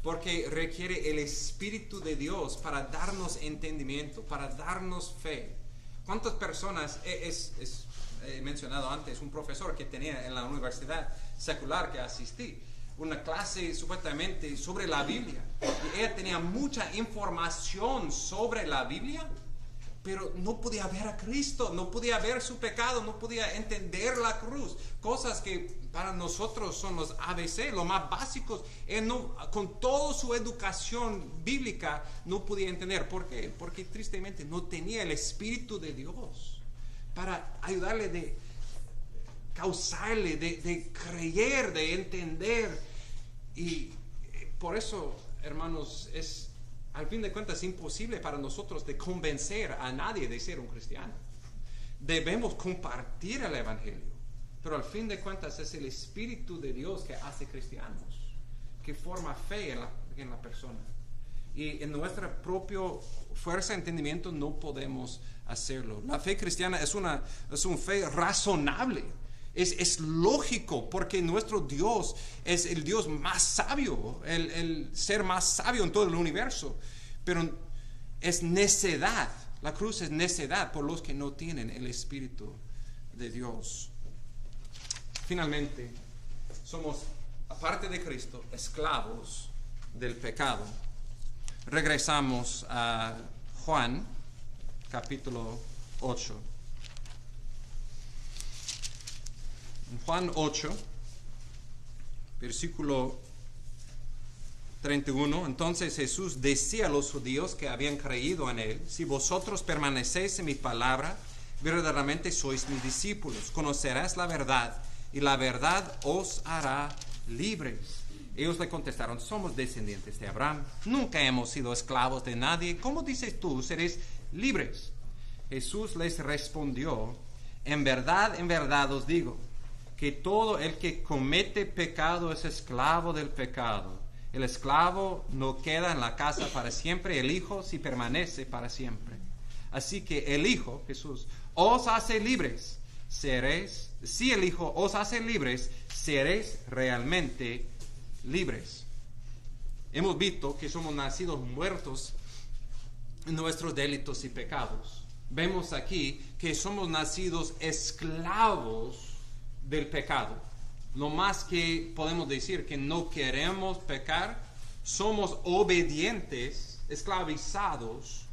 porque requiere el Espíritu de Dios para darnos entendimiento, para darnos fe. ¿Cuántas personas, he mencionado antes, un profesor que tenía en la universidad secular que asistí, una clase supuestamente sobre la Biblia, y ella tenía mucha información sobre la Biblia, pero no podía ver a Cristo, no podía ver su pecado, no podía entender la cruz, cosas que para nosotros son los ABC, los más básicos. Él no, con toda su educación bíblica no podía entender. ¿Por qué? Porque tristemente no tenía el Espíritu de Dios para ayudarle, de causarle, de creer, de entender. Y por eso, hermanos, es al fin de cuentas imposible para nosotros de convencer a nadie de ser un cristiano. Debemos compartir el evangelio, pero al fin de cuentas es el Espíritu de Dios que hace cristianos, que forma fe en la persona. Y en nuestra propia fuerza de entendimiento no podemos hacerlo. La fe cristiana es una fe razonable. Es lógico, porque nuestro Dios es el Dios más sabio, el ser más sabio en todo el universo. Pero es necedad La cruz es necedad por los que no tienen el Espíritu de Dios. Finalmente, somos, aparte de Cristo, esclavos del pecado. Regresamos a Juan, capítulo 8. En Juan 8, versículo 31, entonces Jesús decía a los judíos que habían creído en él: si vosotros permanecéis en mi palabra, verdaderamente sois mis discípulos, conocerás la verdad, y la verdad os hará libres. Ellos le contestaron: somos descendientes de Abraham, nunca hemos sido esclavos de nadie. ¿Cómo dices tú, seréis libres? Jesús les respondió: en verdad os digo, que todo el que comete pecado es esclavo del pecado. El esclavo no queda en la casa para siempre, el Hijo sí permanece para siempre. Así que el Hijo, Jesús, os hace libres, seréis, si el Hijo os hace libres, seréis realmente libres. Hemos visto que somos nacidos muertos en nuestros delitos y pecados. Vemos aquí que somos nacidos esclavos del pecado. Lo más que podemos decir que no queremos pecar, somos obedientes, esclavizados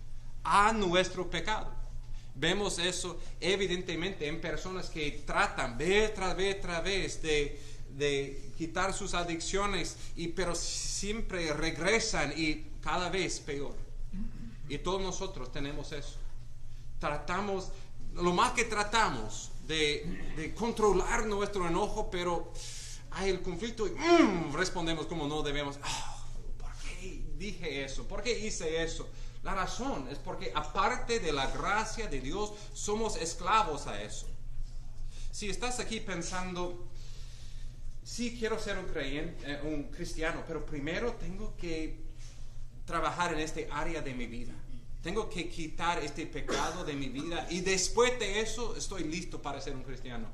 a nuestro pecado. Vemos eso evidentemente en personas que tratan vez tras vez de quitar sus adicciones, pero siempre regresan y cada vez peor. Y todos nosotros tenemos eso. Tratamos, lo más que tratamos de controlar nuestro enojo, pero hay el conflicto y respondemos como no debemos. ¿Por qué dije eso? ¿Por qué hice eso? La razón es porque aparte de la gracia de Dios, somos esclavos a eso. Si estás aquí pensando: sí, quiero ser un cristiano, pero primero tengo que trabajar en este área de mi vida. Tengo que quitar este pecado de mi vida y después de eso estoy listo para ser un cristiano.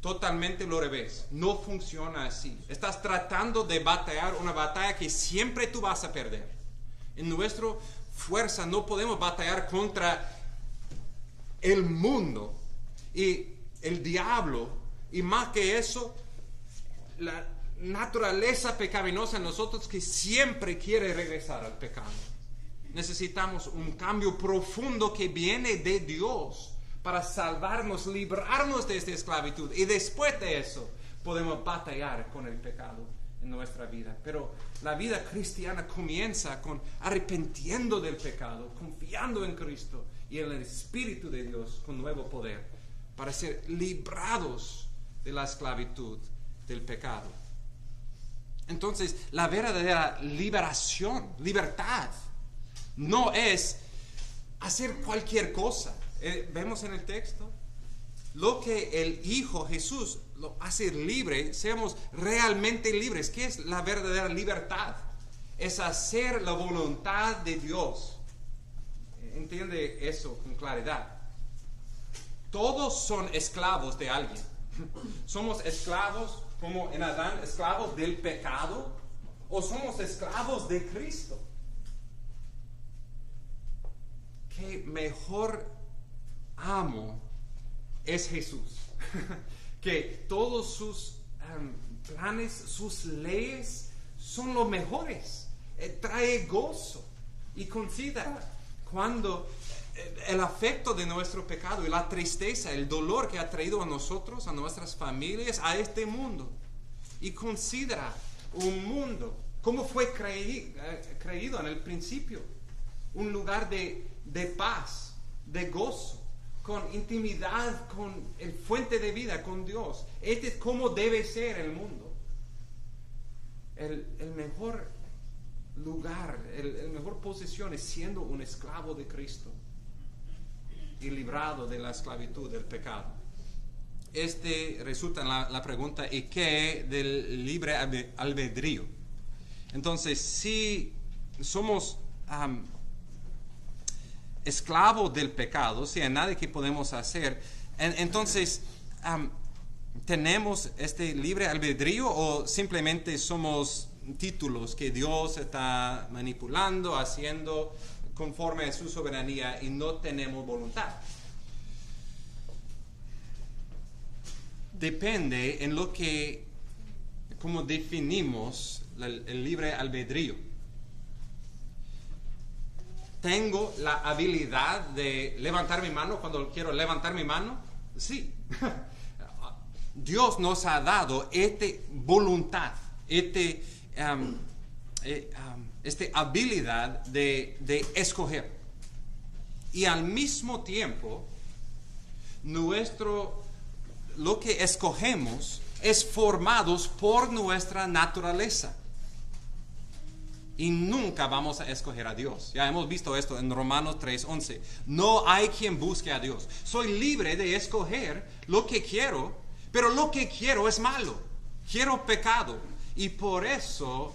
Totalmente lo revés. No funciona así. Estás tratando de batallar una batalla que siempre tú vas a perder. En nuestra fuerza no podemos batallar contra el mundo y el diablo, y más que eso, la naturaleza pecaminosa en nosotros que siempre quiere regresar al pecado. Necesitamos un cambio profundo que viene de Dios para salvarnos, librarnos de esta esclavitud, y después de eso podemos batallar con el pecado en nuestra vida. Pero la vida cristiana comienza con arrepintiendo del pecado, confiando en Cristo y en el Espíritu de Dios con nuevo poder para ser librados de la esclavitud del pecado. Entonces, la verdadera liberación, libertad, no es hacer cualquier cosa. Vemos en el texto lo que el Hijo Jesús lo hace libre, seamos realmente libres. ¿Qué es la verdadera libertad? Es hacer la voluntad de Dios. Entiende eso con claridad. Todos son esclavos de alguien. Somos esclavos, como en Adán, esclavos del pecado, o somos esclavos de Cristo. ¿Qué mejor amo es Jesús? Que todos sus planes, sus leyes son los mejores. Trae gozo. Y considera cuando el afecto de nuestro pecado y la tristeza, el dolor que ha traído a nosotros, a nuestras familias, a este mundo. Y considera un mundo, como fue creído en el principio. Un lugar de paz, de gozo, con intimidad, con el fuente de vida, con Dios. Este es como debe ser el mundo. El mejor lugar, el mejor posición es siendo un esclavo de Cristo y librado de la esclavitud del pecado. Resulta en la pregunta: ¿y qué del libre albedrío? Entonces, si somos esclavos del pecado, si hay nada que podemos hacer, entonces ¿tenemos este libre albedrío o simplemente somos títulos que Dios está manipulando, haciendo conforme a su soberanía y no tenemos voluntad. Depende en lo que, como definimos el libre albedrío. ¿Tengo la habilidad de levantar mi mano cuando quiero levantar mi mano? Sí. Dios nos ha dado esta voluntad, esta habilidad de escoger. Y al mismo tiempo, lo que escogemos es formados por nuestra naturaleza. Y nunca vamos a escoger a Dios. Ya hemos visto esto en Romanos 3:11. No hay quien busque a Dios. Soy libre de escoger lo que quiero, pero lo que quiero es malo. Quiero pecado. Y por eso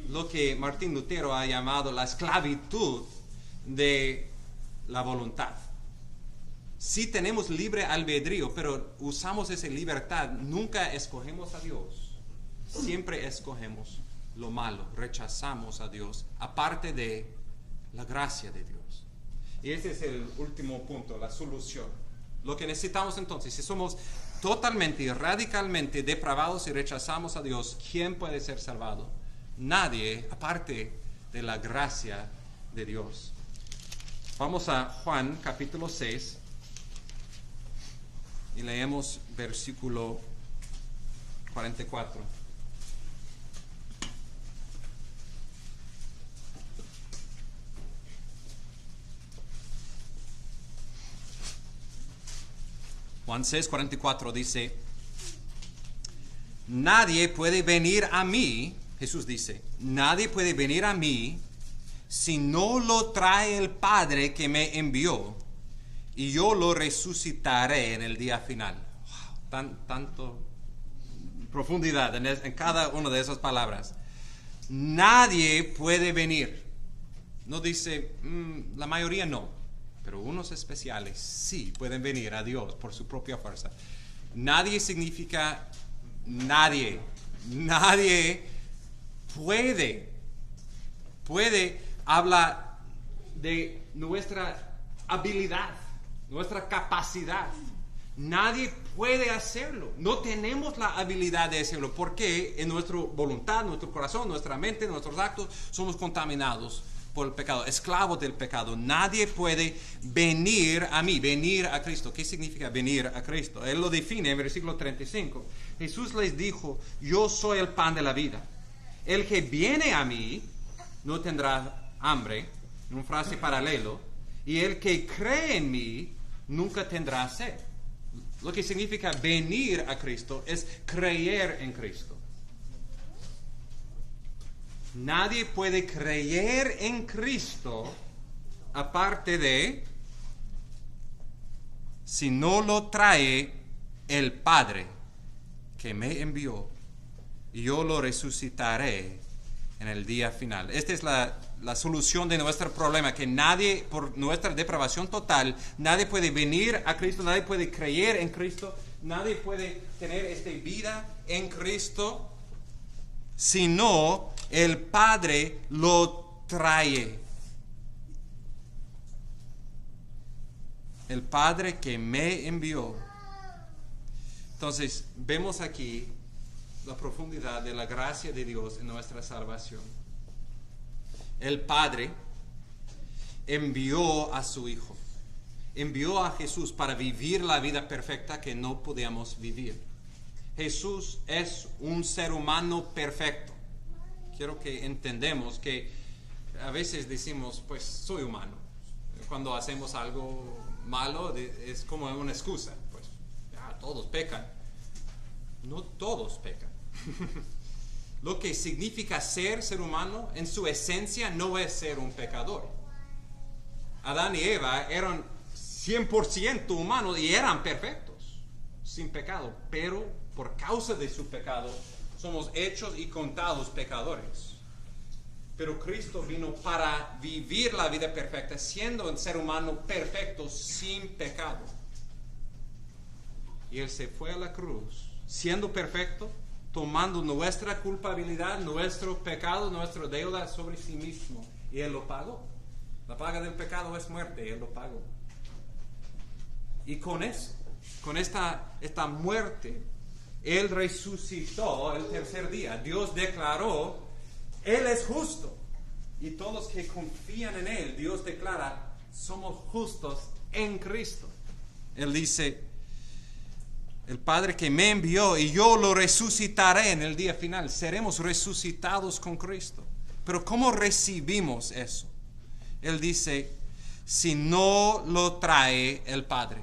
lo que Martín Lutero ha llamado la esclavitud de la voluntad. Sí tenemos libre albedrío, pero usamos esa libertad. Nunca escogemos a Dios. Siempre escogemos lo malo, rechazamos a Dios, aparte de la gracia de Dios. Y ese es el último punto, la solución. Lo que necesitamos entonces, si somos totalmente y radicalmente depravados y rechazamos a Dios, ¿quién puede ser salvado? Nadie, aparte de la gracia de Dios. Vamos a Juan capítulo 6 y leemos versículo 44. Juan 6:44 dice, nadie puede venir a mí, Jesús dice, nadie puede venir a mí si no lo trae el Padre que me envió, y yo lo resucitaré en el día final. Wow, tanto profundidad en cada una de esas palabras. Nadie puede venir. No dice, la mayoría no. Pero unos especiales sí pueden venir a Dios por su propia fuerza. Nadie significa nadie. Nadie puede. Habla de nuestra habilidad, nuestra capacidad. Nadie puede hacerlo. No tenemos la habilidad de hacerlo porque en nuestra voluntad, nuestro corazón, nuestra mente, nuestros actos somos contaminados por el pecado, esclavos del pecado. Nadie puede venir a mí, venir a Cristo. ¿Qué significa venir a Cristo? Él lo define en versículo 35. Jesús les dijo, yo soy el pan de la vida. El que viene a mí no tendrá hambre, en una frase paralelo, y el que cree en mí nunca tendrá sed. Lo que significa venir a Cristo es creer en Cristo. Nadie puede creer en Cristo aparte de si no lo trae el Padre que me envió, y yo lo resucitaré en el día final. Esta es la solución de nuestro problema, que nadie, por nuestra depravación total, nadie puede venir a Cristo, nadie puede creer en Cristo, nadie puede tener esta vida en Cristo, sino el Padre lo trae. El Padre que me envió. Entonces, vemos aquí la profundidad de la gracia de Dios en nuestra salvación. El Padre envió a su Hijo. Envió a Jesús para vivir la vida perfecta que no podíamos vivir. Jesús es un ser humano perfecto. Quiero que entendemos que a veces decimos, pues soy humano. Cuando hacemos algo malo es como una excusa. Pues ya, todos pecan. No todos pecan. Lo que significa ser humano en su esencia no es ser un pecador. Adán y Eva eran 100% humanos y eran perfectos, sin pecado, pero por causa de su pecado somos hechos y contados pecadores. Pero Cristo vino para vivir la vida perfecta, siendo un ser humano perfecto, sin pecado. Y Él se fue a la cruz, siendo perfecto, tomando nuestra culpabilidad, nuestro pecado, nuestra deuda sobre sí mismo. Y Él lo pagó. La paga del pecado es muerte, Él lo pagó. Y con eso, con esta muerte, Él resucitó el tercer día. Dios declaró, Él es justo. Y todos los que confían en Él, Dios declara, somos justos en Cristo. Él dice, el Padre que me envió y yo lo resucitaré en el día final. Seremos resucitados con Cristo. Pero ¿cómo recibimos eso? Él dice, si no lo trae el Padre.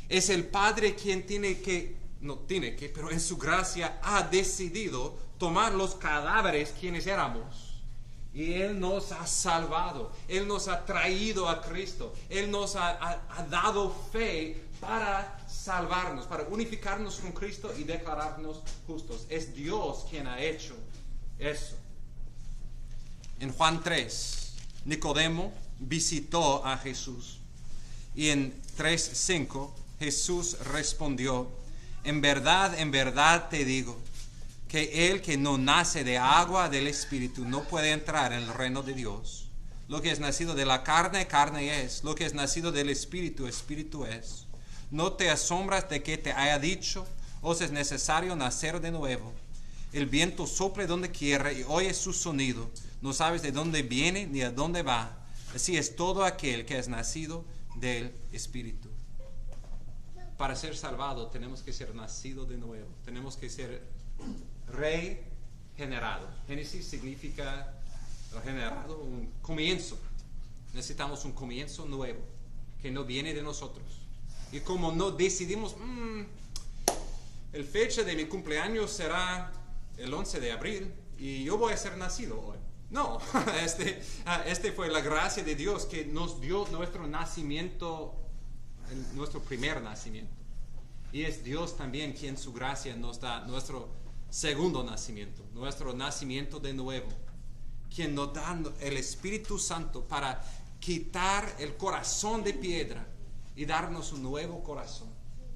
Es el Padre quien pero en su gracia ha decidido tomar los cadáveres quienes éramos. Y Él nos ha salvado, Él nos ha traído a Cristo, Él nos ha dado fe para salvarnos, para unificarnos con Cristo y declararnos justos. Es Dios quien ha hecho eso. En Juan 3, Nicodemo visitó a Jesús y en 3:5 Jesús respondió, en verdad te digo, que el que no nace de agua del Espíritu no puede entrar en el reino de Dios. Lo que es nacido de la carne, carne es. Lo que es nacido del Espíritu, Espíritu es. No te asombras de que te haya dicho, os es necesario nacer de nuevo. El viento sopla donde quiere y oyes su sonido. No sabes de dónde viene ni a dónde va. Así es todo aquel que es nacido del Espíritu. Para ser salvado tenemos que ser nacido de nuevo. Tenemos que ser regenerado. Génesis significa regenerado, un comienzo. Necesitamos un comienzo nuevo que no viene de nosotros. Y como no decidimos, el fecha de mi cumpleaños será el 11 de abril y yo voy a ser nacido hoy. No, este fue la gracia de Dios que nos dio nuestro nacimiento, nuestro primer nacimiento. Y es Dios también quien su gracia nos da nuestro segundo nacimiento, nuestro nacimiento de nuevo, quien nos da el Espíritu Santo para quitar el corazón de piedra y darnos un nuevo corazón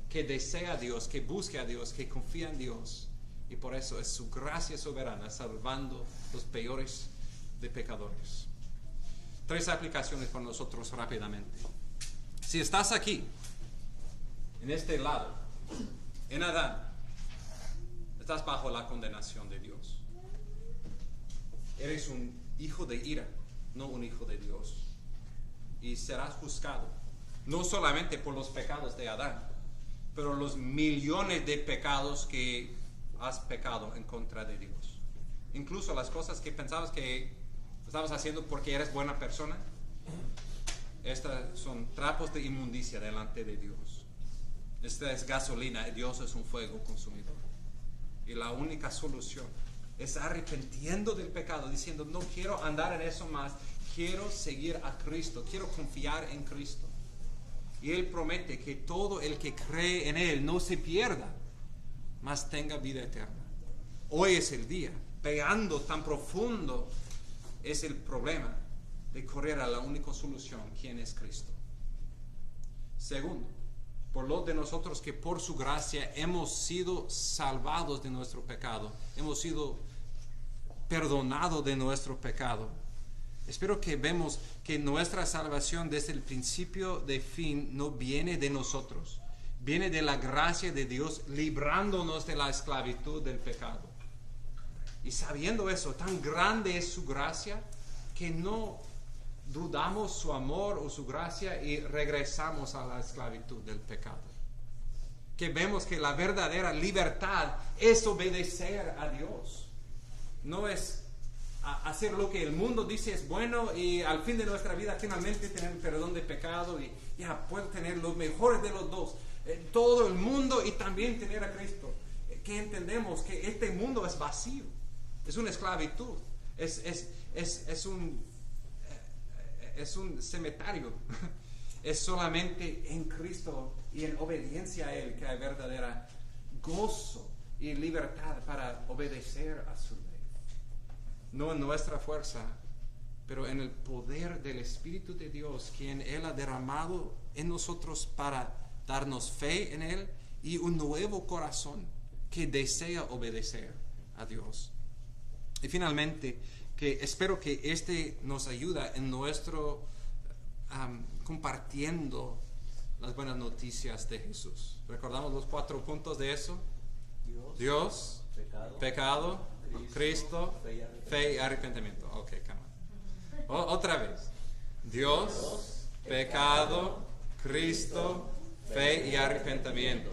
que desea a Dios, que busque a Dios, que confía en Dios. Y por eso es su gracia soberana salvando los peores de pecadores. 3 aplicaciones para nosotros rápidamente. Si estás aquí, en este lado, en Adán, estás bajo la condenación de Dios. Eres un hijo de ira, no un hijo de Dios. Y serás juzgado, no solamente por los pecados de Adán, pero los millones de pecados que has pecado en contra de Dios. Incluso las cosas que pensabas que estabas haciendo porque eres buena persona, estas son trapos de inmundicia delante de Dios. Esta es gasolina y Dios es un fuego consumidor. Y la única solución es arrepentiendo del pecado, diciendo, no quiero andar en eso más, quiero seguir a Cristo, quiero confiar en Cristo. Y Él promete que todo el que cree en Él no se pierda, mas tenga vida eterna. Hoy es el día, pegando tan profundo es el problema de correr a la única solución, quien es Cristo. Segundo, por lo de nosotros que por su gracia hemos sido salvados de nuestro pecado, hemos sido perdonados de nuestro pecado. Espero que vemos que nuestra salvación desde el principio de fin no viene de nosotros, viene de la gracia de Dios librándonos de la esclavitud del pecado. Y sabiendo eso, tan grande es su gracia que no dudamos su amor o su gracia y regresamos a la esclavitud del pecado. Que vemos que la verdadera libertad es obedecer a Dios. No es hacer lo que el mundo dice es bueno y al fin de nuestra vida finalmente tener el perdón de pecado y ya puedo tener lo mejor de los dos, todo el mundo y también tener a Cristo. Que entendemos que este mundo es vacío, es una esclavitud, es un cementerio. Es solamente en Cristo y en obediencia a Él que hay verdadera gozo y libertad para obedecer a su ley. No en nuestra fuerza, pero en el poder del Espíritu de Dios, quien Él ha derramado en nosotros para darnos fe en Él y un nuevo corazón que desea obedecer a Dios. Y finalmente, que espero que este nos ayuda en nuestro compartiendo las buenas noticias de Jesús. ¿Recordamos los 4 puntos de eso? Dios, pecado, Cristo, fe y arrepentimiento. Ok, come on. Otra vez. Dios, pecado, Cristo, fe y arrepentimiento.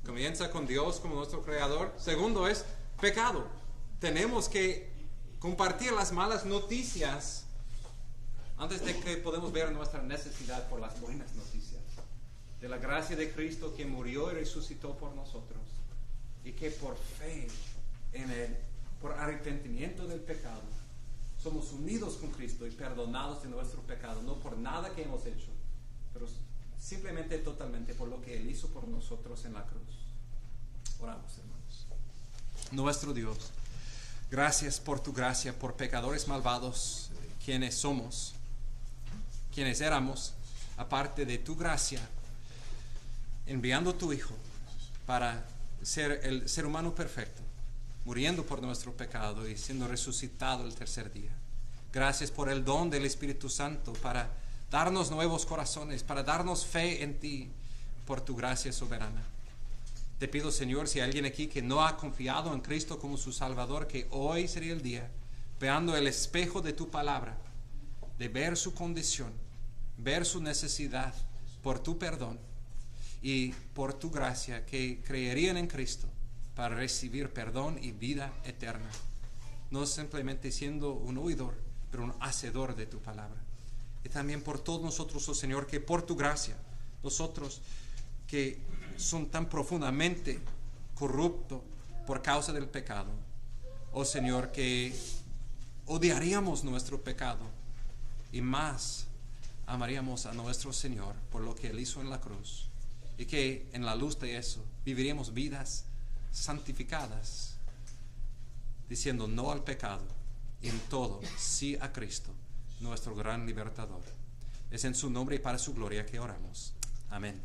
Comienza con Dios como nuestro creador. Segundo es pecado. Tenemos que compartir las malas noticias antes de que podamos ver nuestra necesidad por las buenas noticias. De la gracia de Cristo que murió y resucitó por nosotros. Y que por fe en Él, por arrepentimiento del pecado, somos unidos con Cristo y perdonados de nuestro pecado. No por nada que hemos hecho, pero simplemente totalmente por lo que Él hizo por nosotros en la cruz. Oramos, hermanos. Nuestro Dios, gracias por tu gracia, por pecadores malvados, quienes somos, quienes éramos, aparte de tu gracia, enviando tu Hijo para ser el ser humano perfecto, muriendo por nuestro pecado y siendo resucitado el tercer día. Gracias por el don del Espíritu Santo para darnos nuevos corazones, para darnos fe en ti, por tu gracia soberana. Te pido, Señor, si hay alguien aquí que no ha confiado en Cristo como su Salvador, que hoy sería el día, veando el espejo de tu palabra, de ver su condición, ver su necesidad por tu perdón y por tu gracia, que creerían en Cristo para recibir perdón y vida eterna. No simplemente siendo un oidor, pero un hacedor de tu palabra. Y también por todos nosotros, oh Señor, que por tu gracia, nosotros que son tan profundamente corruptos por causa del pecado, oh Señor, que odiaríamos nuestro pecado y más amaríamos a nuestro Señor por lo que Él hizo en la cruz, y que en la luz de eso viviríamos vidas santificadas, diciendo no al pecado y en todo sí a Cristo, nuestro gran libertador. Es en su nombre y para su gloria que oramos. Amén.